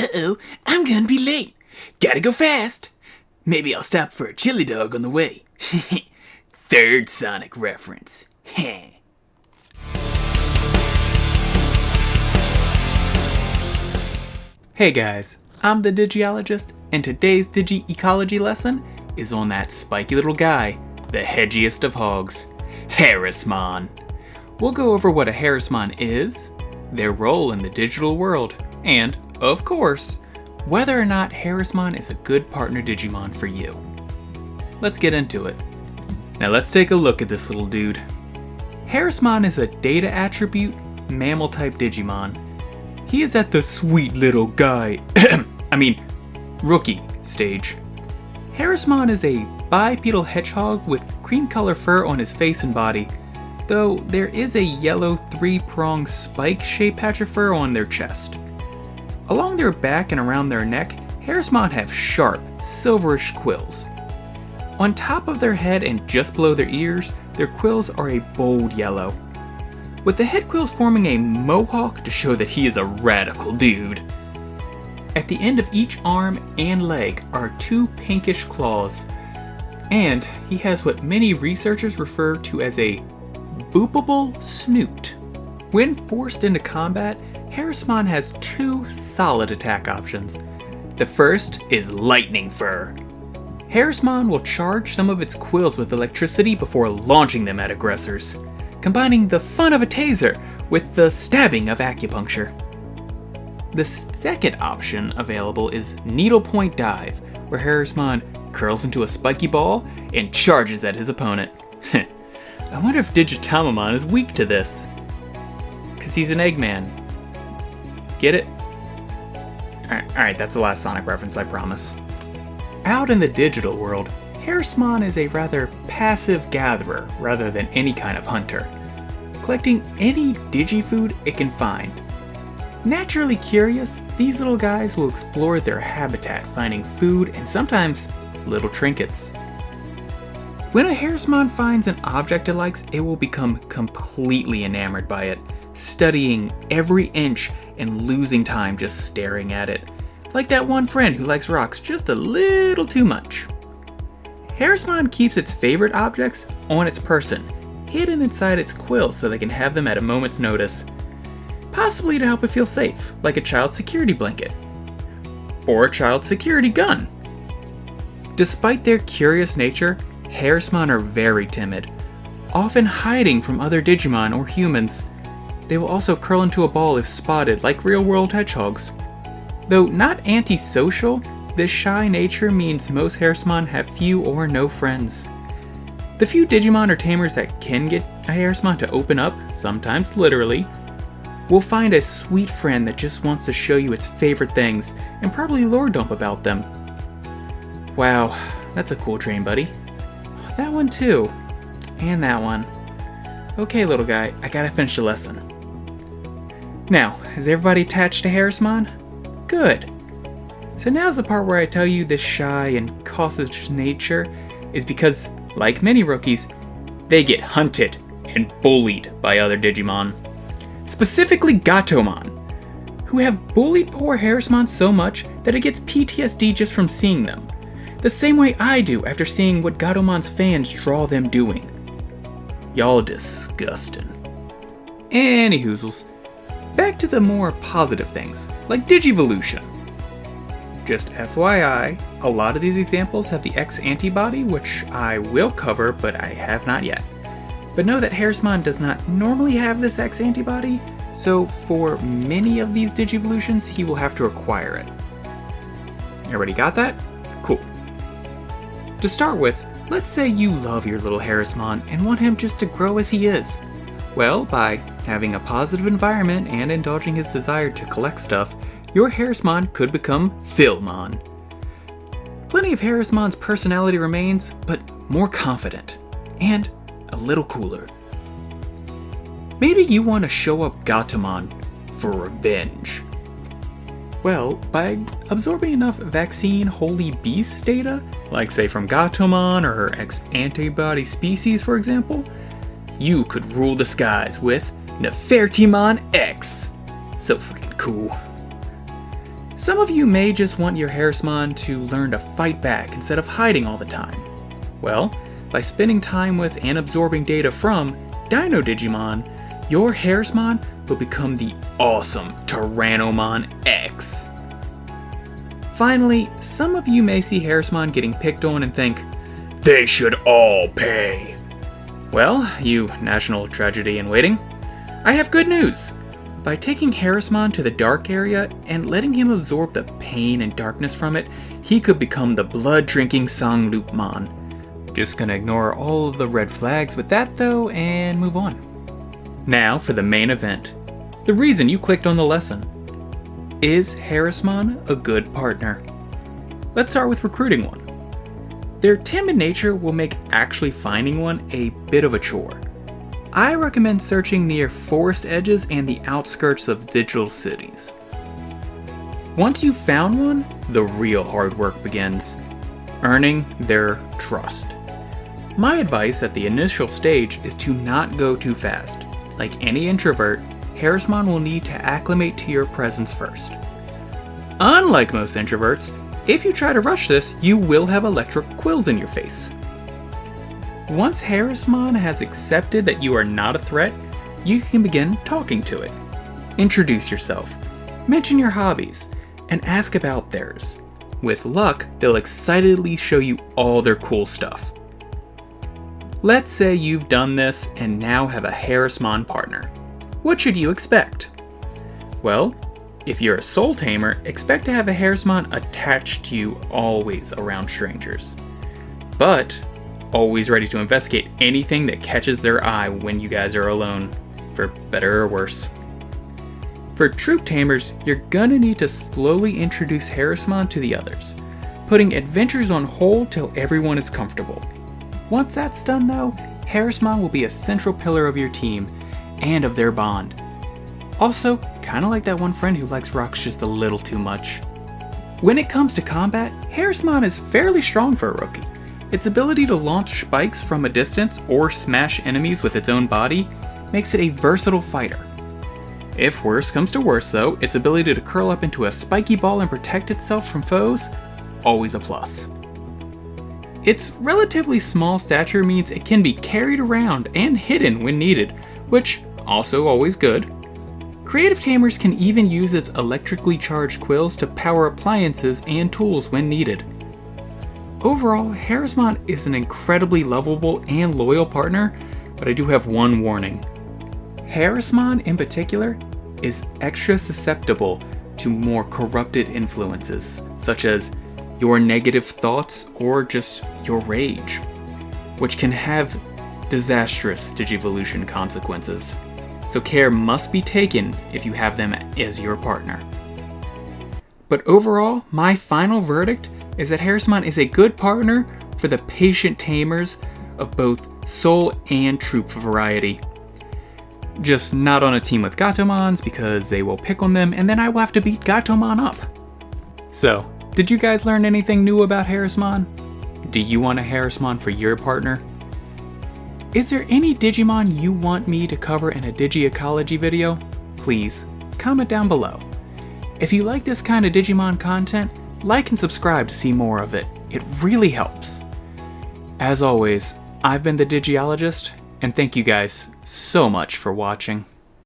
Uh-oh, I'm gonna be late. Gotta go fast. Maybe I'll stop for a chili dog on the way. Third Sonic reference. Hey guys, I'm the Digiologist, and today's Digi-Ecology lesson is on that spiky little guy, the hedgiest of hogs, Herissmon. We'll go over what a Herissmon is, their role in the digital world, and, of course, whether or not Herissmon is a good partner Digimon for you. Let's get into it. Now let's take a look at this little dude. Herissmon is a data attribute, mammal-type Digimon. He is at the sweet little guy, rookie stage. Herissmon is a bipedal hedgehog with cream color fur on his face and body, though there is a yellow three-pronged spike-shaped patch of fur on their chest. Along their back and around their neck, Herissmon have sharp, silverish quills. On top of their head and just below their ears, their quills are a bold yellow, with the head quills forming a mohawk to show that he is a radical dude. At the end of each arm and leg are two pinkish claws, and he has what many researchers refer to as a boopable snoot. When forced into combat, Herissmon has two solid attack options. The first is lightning fur. Herissmon will charge some of its quills with electricity before launching them at aggressors, combining the fun of a taser with the stabbing of acupuncture. The second option available is needlepoint dive, where Herissmon curls into a spiky ball and charges at his opponent. I wonder if Digitamamon is weak to this, cause he's an Eggman. Get it? Alright, that's the last Sonic reference, I promise. Out in the digital world, Herissmon is a rather passive gatherer rather than any kind of hunter, collecting any digifood it can find. Naturally curious, these little guys will explore their habitat, finding food and sometimes little trinkets. When a Herissmon finds an object it likes, it will become completely enamored by it, studying every inch and losing time just staring at it, like that one friend who likes rocks just a little too much. Herissmon keeps its favorite objects on its person, hidden inside its quills so they can have them at a moment's notice, possibly to help it feel safe, like a child security blanket, or a child security gun. Despite their curious nature, Herissmon are very timid, often hiding from other Digimon or humans. They will also curl into a ball if spotted, like real-world hedgehogs. Though not antisocial, this shy nature means most Herissmon have few or no friends. The few Digimon or tamers that can get a Herissmon to open up, sometimes literally, will find a sweet friend that just wants to show you its favorite things and probably lore dump about them. Wow, that's a cool train, buddy. That one too. And that one. Okay, little guy, I gotta finish the lesson. Now, is everybody attached to Herissmon? Good. So now's the part where I tell you this shy and cautious nature is because, like many rookies, they get hunted and bullied by other Digimon. Specifically Gatomon, who have bullied poor Herissmon so much that it gets PTSD just from seeing them. The same way I do after seeing what Gatomon's fans draw them doing. Y'all disgusting. Anyhoozles. Back to the more positive things, like Digivolution. Just FYI, a lot of these examples have the X antibody, which I will cover, but I have not yet. But know that Herissmon does not normally have this X antibody, so for many of these Digivolutions, he will have to acquire it. Everybody got that? Cool. To start with, let's say you love your little Herissmon and want him just to grow as he is. Well, by having a positive environment and indulging his desire to collect stuff, your Herissmon could become Philmon. Plenty of Herissmon's personality remains, but more confident, and a little cooler. Maybe you want to show up Gatomon for revenge. Well, by absorbing enough vaccine holy beast data, like say from Gatomon or her X-antibody species for example, you could rule the skies with Nefertimon X. So freaking cool. Some of you may just want your Herissmon to learn to fight back instead of hiding all the time. Well, by spending time with and absorbing data from Dino Digimon, your Herissmon will become the awesome Tyrannomon X. Finally, some of you may see Herissmon getting picked on and think, they should all pay. Well, you national tragedy in waiting, I have good news. By taking Herissmon to the dark area and letting him absorb the pain and darkness from it, he could become the blood-drinking Sangloopmon. Just gonna ignore all of the red flags with that though and move on. Now for the main event. The reason you clicked on the lesson. Is Herissmon a good partner? Let's start with recruiting one. Their timid nature will make actually finding one a bit of a chore. I recommend searching near forest edges and the outskirts of digital cities. Once you've found one, the real hard work begins, earning their trust. My advice at the initial stage is to not go too fast. Like any introvert, Herissmon will need to acclimate to your presence first. Unlike most introverts, if you try to rush this, you will have electric quills in your face. Once Herissmon has accepted that you are not a threat, you can begin talking to it. Introduce yourself, mention your hobbies, and ask about theirs. With luck, they'll excitedly show you all their cool stuff. Let's say you've done this and now have a Herissmon partner. What should you expect? Well, if you're a soul tamer, expect to have a Herissmon attached to you always around strangers. But always ready to investigate anything that catches their eye when you guys are alone, for better or worse. For troop tamers, you're gonna need to slowly introduce Herissmon to the others, putting adventures on hold till everyone is comfortable. Once that's done though, Herissmon will be a central pillar of your team and of their bond. Also, kinda like that one friend who likes rocks just a little too much. When it comes to combat, Herissmon is fairly strong for a rookie. Its ability to launch spikes from a distance or smash enemies with its own body makes it a versatile fighter. If worse comes to worse though, its ability to curl up into a spiky ball and protect itself from foes, always a plus. Its relatively small stature means it can be carried around and hidden when needed, which also always good. Creative tamers can even use its electrically charged quills to power appliances and tools when needed. Overall, Herissmon is an incredibly lovable and loyal partner, but I do have one warning. Herissmon in particular is extra susceptible to more corrupted influences, such as your negative thoughts or just your rage, which can have disastrous Digivolution consequences. So care must be taken if you have them as your partner. But overall, my final verdict is that Herissmon is a good partner for the patient tamers of both soul and troop variety. Just not on a team with Gatomons because they will pick on them and then I will have to beat Gatomon up. So, did you guys learn anything new about Herissmon? Do you want a Herissmon for your partner? Is there any Digimon you want me to cover in a Digi-Ecology video? Please, comment down below. If you like this kind of Digimon content, like and subscribe to see more of it. It really helps. As always, I've been the Digi-Ologist, and thank you guys so much for watching.